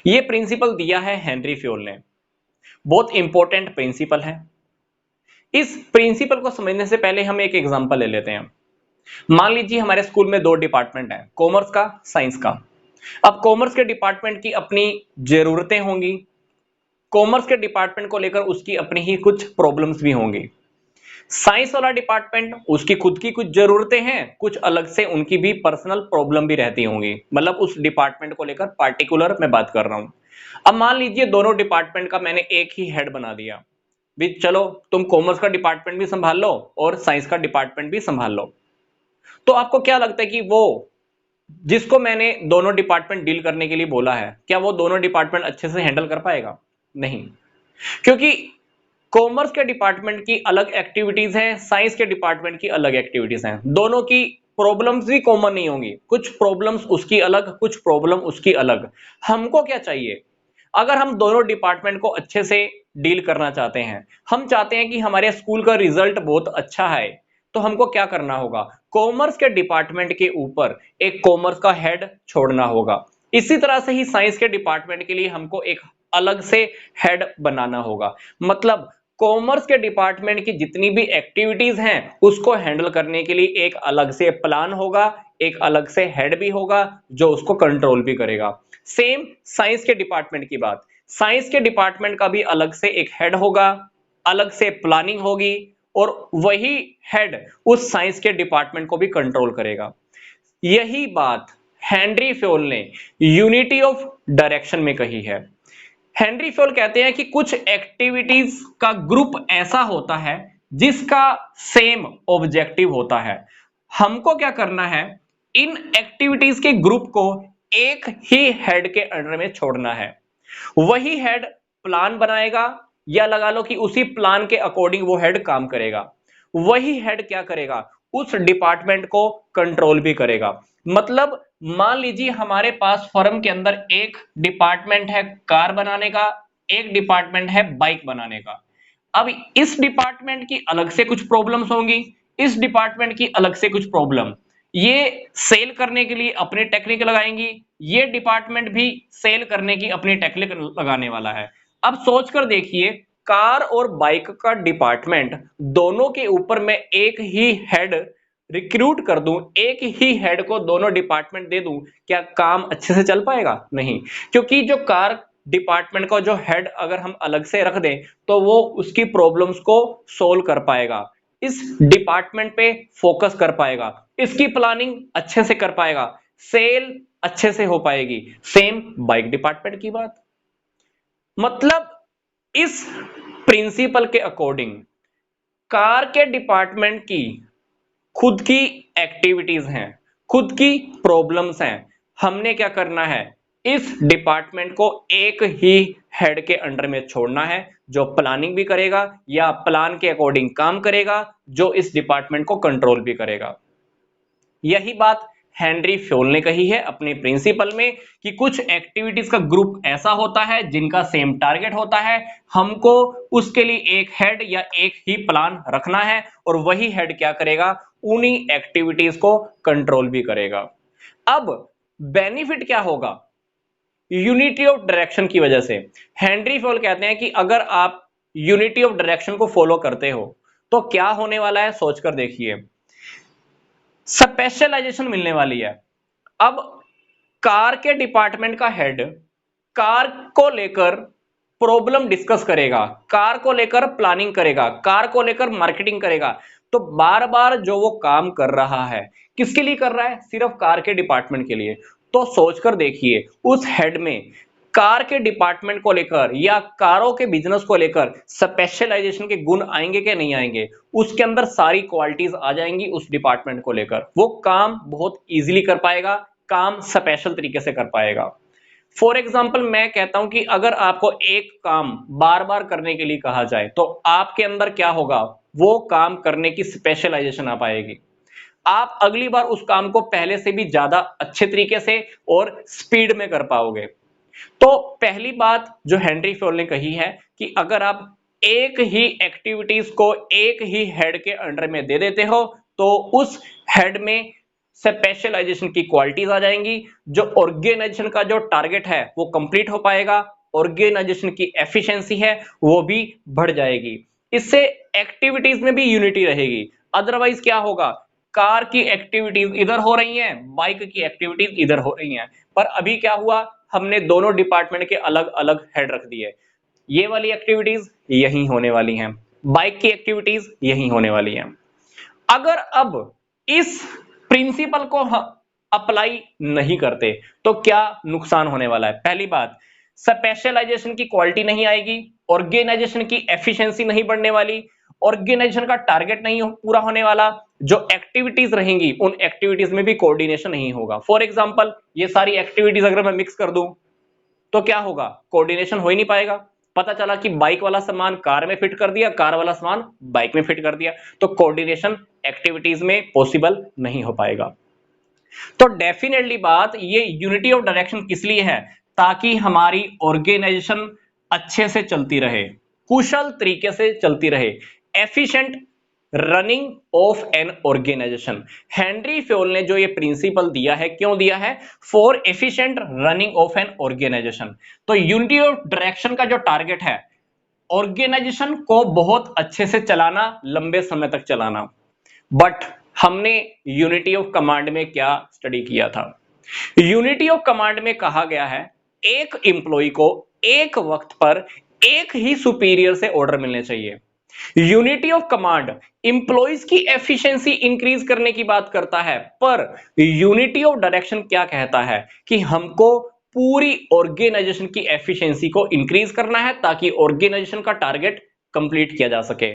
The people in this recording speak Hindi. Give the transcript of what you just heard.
ये प्रिंसिपल दिया है हेनरी फ्योल ने। बहुत इंपॉर्टेंट प्रिंसिपल है। इस प्रिंसिपल को समझने से पहले हम एक एग्जांपल ले लेते हैं। मान लीजिए हमारे स्कूल में दो डिपार्टमेंट है, कॉमर्स का, साइंस का। अब कॉमर्स के डिपार्टमेंट की अपनी जरूरतें होंगी, कॉमर्स के डिपार्टमेंट को लेकर उसकी अपनी ही कुछ प्रॉब्लम्स भी होंगी। साइंस वाला डिपार्टमेंट उसकी खुद की कुछ जरूरतें हैं, कुछ अलग से उनकी भी पर्सनल प्रॉब्लम भी रहती होंगी, मतलब उस डिपार्टमेंट को लेकर पार्टिकुलर मैं बात कर रहा हूं। अब मान लीजिए दोनों डिपार्टमेंट का मैंने एक ही हेड बना दिया, भी चलो तुम कॉमर्स का डिपार्टमेंट भी संभाल लो और साइंस का डिपार्टमेंट भी संभाल लो। तो आपको क्या लगता है कि वो जिसको मैंने दोनों डिपार्टमेंट डील करने के लिए बोला है, क्या वो दोनों डिपार्टमेंट अच्छे से हैंडल कर पाएगा? नहीं, क्योंकि कॉमर्स के डिपार्टमेंट की अलग एक्टिविटीज हैं, साइंस के डिपार्टमेंट की अलग एक्टिविटीज हैं। दोनों की प्रॉब्लम्स भी कॉमन नहीं होंगी, कुछ प्रॉब्लम्स उसकी अलग, कुछ प्रॉब्लम उसकी अलग। हमको क्या चाहिए? अगर हम दोनों डिपार्टमेंट को अच्छे से डील करना चाहते हैं, हम चाहते हैं कि हमारे स्कूल का रिजल्ट बहुत अच्छा है, तो हमको क्या करना होगा? कॉमर्स के डिपार्टमेंट के ऊपर एक कॉमर्स का हेड छोड़ना होगा। इसी तरह से ही साइंस के डिपार्टमेंट के लिए हमको एक अलग से हेड बनाना होगा। मतलब कॉमर्स के डिपार्टमेंट की जितनी भी एक्टिविटीज हैं उसको हैंडल करने के लिए एक अलग से प्लान होगा, एक अलग से हेड भी होगा जो उसको कंट्रोल भी करेगा। सेम साइंस के डिपार्टमेंट की बात, साइंस के डिपार्टमेंट का भी अलग से एक हेड होगा, अलग से प्लानिंग होगी, और वही हेड उस साइंस के डिपार्टमेंट को भी कंट्रोल करेगा। यही बात हेनरी फ्योल ने यूनिटी ऑफ डायरेक्शन में कही है। हेनरी फ्योल कहते हैं कि कुछ एक्टिविटीज का ग्रुप ऐसा होता है जिसका सेम ऑब्जेक्टिव होता है। हमको क्या करना है? इन एक्टिविटीज के ग्रुप को एक ही हेड के अंडर में छोड़ना है। वही हेड प्लान बनाएगा, या लगा लो कि उसी प्लान के अकॉर्डिंग वो हेड काम करेगा। वही हेड क्या करेगा? उस डिपार्टमेंट को कंट्रोल भी करेगा। मतलब मान लीजिए हमारे पास फर्म के अंदर एक डिपार्टमेंट है कार बनाने का, एक डिपार्टमेंट है बाइक बनाने का। अब इस डिपार्टमेंट की अलग से कुछ प्रॉब्लम्स होंगी, इस डिपार्टमेंट की अलग से कुछ प्रॉब्लम। ये सेल करने के लिए अपने टेक्निक लगाएंगी, ये डिपार्टमेंट भी सेल करने की अपनी टेक्निक लगाने वाला है। अब सोचकर देखिए, कार और बाइक का डिपार्टमेंट दोनों के ऊपर मैं एक ही हेड रिक्रूट कर दूं, एक ही हेड को दोनों डिपार्टमेंट दे दूं, क्या काम अच्छे से चल पाएगा? नहीं, क्योंकि जो कार डिपार्टमेंट का जो हेड अगर हम अलग से रख दें तो वो उसकी प्रॉब्लम्स को सोल्व कर पाएगा, इस डिपार्टमेंट पे फोकस कर पाएगा, इसकी प्लानिंग अच्छे से कर पाएगा, सेल अच्छे से हो पाएगी। सेम बाइक डिपार्टमेंट की बात। मतलब इस प्रिंसिपल के अकॉर्डिंग कार के डिपार्टमेंट की खुद की एक्टिविटीज हैं, खुद की प्रॉब्लम्स हैं। हमने क्या करना है? इस डिपार्टमेंट को एक ही हेड के अंडर में छोड़ना है, जो प्लानिंग भी करेगा या प्लान के अकॉर्डिंग काम करेगा, जो इस डिपार्टमेंट को कंट्रोल भी करेगा। यही बात हेनरी फ्योल ने कही है अपने प्रिंसिपल में कि कुछ एक्टिविटीज का ग्रुप ऐसा होता है जिनका सेम टारगेट होता है, हमको उसके लिए एक हेड या एक ही प्लान रखना है, और वही हेड क्या करेगा? उन्हीं एक्टिविटीज को कंट्रोल भी करेगा। अब बेनिफिट क्या होगा यूनिटी ऑफ डायरेक्शन की वजह से? हेनरी फ्योल कहते हैं कि अगर आप यूनिटी ऑफ डायरेक्शन को फॉलो करते हो तो क्या होने वाला है, सोचकर देखिए। स्पेशलाइजेशन मिलने वाली है। अब कार के डिपार्टमेंट का हेड कार को लेकर प्रॉब्लम डिस्कस करेगा, कार को लेकर प्लानिंग करेगा, कार को लेकर मार्केटिंग करेगा। तो बार बार जो वो काम कर रहा है किसके लिए कर रहा है? सिर्फ कार के डिपार्टमेंट के लिए। तो सोचकर देखिए उस हेड में कार के डिपार्टमेंट को लेकर या कारों के बिजनेस को लेकर स्पेशलाइजेशन के गुण आएंगे कि नहीं आएंगे? उसके अंदर सारी क्वालिटीज आ जाएंगी उस डिपार्टमेंट को लेकर, वो काम बहुत इजीली कर पाएगा, काम स्पेशल तरीके से कर पाएगा। फॉर एग्जाम्पल मैं कहता हूं कि अगर आपको एक काम बार बार करने के लिए कहा जाए तो आपके अंदर क्या होगा? वो काम करने की स्पेशलाइजेशन आ पाएगी। आप अगली बार उस काम को पहले से भी ज्यादा अच्छे तरीके से और स्पीड में कर पाओगे। तो पहली बात जो हेनरी फ्योल ने कही है कि अगर आप एक ही एक्टिविटीज को एक ही हेड के अंडर में दे देते हो तो उस हेड में स्पेशलाइजेशन की क्वालिटीज आ जाएंगी, जो ऑर्गेनाइजेशन का जो टारगेट है वो कंप्लीट हो पाएगा, ऑर्गेनाइजेशन की एफिशिएंसी है वो भी बढ़ जाएगी। इससे एक्टिविटीज में भी यूनिटी रहेगी। अदरवाइज क्या होगा, कार की एक्टिविटीज इधर हो रही हैं, बाइक की एक्टिविटीज इधर हो रही हैं, पर अभी क्या हुआ, हमने दोनों डिपार्टमेंट के अलग अलग हेड रख दिए। ये वाली एक्टिविटीज यही होने वाली हैं, बाइक की एक्टिविटीज यही होने वाली हैं। अगर अब इस प्रिंसिपल को अप्लाई नहीं करते तो क्या नुकसान होने वाला है? पहली बात, स्पेशलाइजेशन की क्वालिटी नहीं आएगी, ऑर्गेनाइजेशन की एफिशिएंसी नहीं बढ़ने वाली, ऑर्गेनाइजेशन का टारगेट नहीं पूरा होने वाला, जो एक्टिविटीज रहेंगी उन एक्टिविटीज में भी कोऑर्डिनेशन नहीं होगा। फॉर एग्जांपल, ये सारी एक्टिविटीज अगर मैं मिक्स कर दूं तो क्या होगा, कोऑर्डिनेशन हो ही नहीं पाएगा। पता चला कि बाइक वाला सामान कार में फिट कर दिया, कार वाला सामान बाइक में फिट कर दिया, तो कोऑर्डिनेशन एक्टिविटीज में पॉसिबल नहीं हो पाएगा। तो डेफिनेटली बात, ये यूनिटी ऑफ डायरेक्शन किस लिए है, ताकि हमारी ऑर्गेनाइजेशन अच्छे से चलती रहे, कुशल तरीके से चलती रहे, efficient running of an organisation. Henri Fayol ने जो ये प्रिंसिपल दिया है, क्यों दिया है, for efficient running of an organisation. तो यूनिटी ऑफ डायरेक्शन का जो टारगेट है, ऑर्गेनाइजेशन को बहुत अच्छे से चलाना, लंबे समय तक चलाना। बट हमने यूनिटी ऑफ कमांड में क्या स्टडी किया था? यूनिटी ऑफ कमांड में कहा गया है एक एम्प्लॉय को एक वक्त पर एक ही सुपीरियर से ऑर्डर मिलने चाहिए। यूनिटी ऑफ कमांड एम्प्लॉइज की एफिशिएंसी इंक्रीज करने की बात करता है, पर यूनिटी ऑफ डायरेक्शन क्या कहता है कि हमको पूरी ऑर्गेनाइजेशन की एफिशिएंसी को इंक्रीज करना है ताकि ऑर्गेनाइजेशन का टारगेट कंप्लीट किया जा सके।